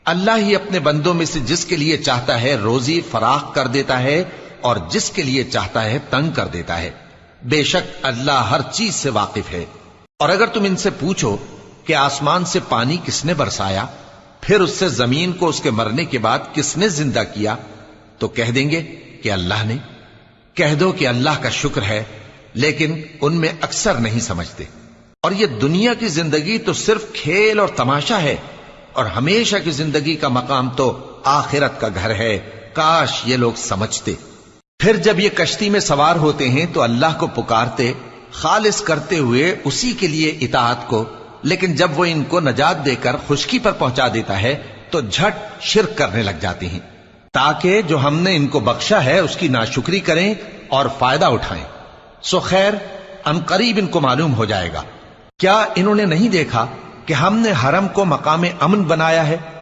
اللہ ہی اپنے بندوں میں سے جس کے لیے چاہتا ہے روزی فراخ کر دیتا ہے اور جس کے لیے چاہتا ہے تنگ کر دیتا ہے۔ بے شک اللہ ہر چیز سے واقف ہے۔ اور اگر تم ان سے پوچھو کہ آسمان سے پانی کس نے برسایا، پھر اس سے زمین کو اس کے مرنے کے بعد کس نے زندہ کیا، تو کہہ دیں گے کہ اللہ نے۔ کہہ دو کہ اللہ کا شکر ہے، لیکن ان میں اکثر نہیں سمجھتے۔ اور یہ دنیا کی زندگی تو صرف کھیل اور تماشا ہے، اور ہمیشہ کی زندگی کا مقام تو آخرت کا گھر ہے۔ کاش یہ لوگ سمجھتے۔ پھر جب یہ کشتی میں سوار ہوتے ہیں تو اللہ کو پکارتے، خالص کرتے ہوئے اسی کے لیے اطاعت کو، لیکن جب وہ ان کو نجات دے کر خشکی پر پہنچا دیتا ہے تو جھٹ شرک کرنے لگ جاتے ہیں، تاکہ جو ہم نے ان کو بخشا ہے اس کی ناشکری کریں اور فائدہ اٹھائیں۔ سو خیر، ان قریب ان کو معلوم ہو جائے گا۔ کیا انہوں نے نہیں دیکھا کہ ہم نے حرم کو مقام امن بنایا ہے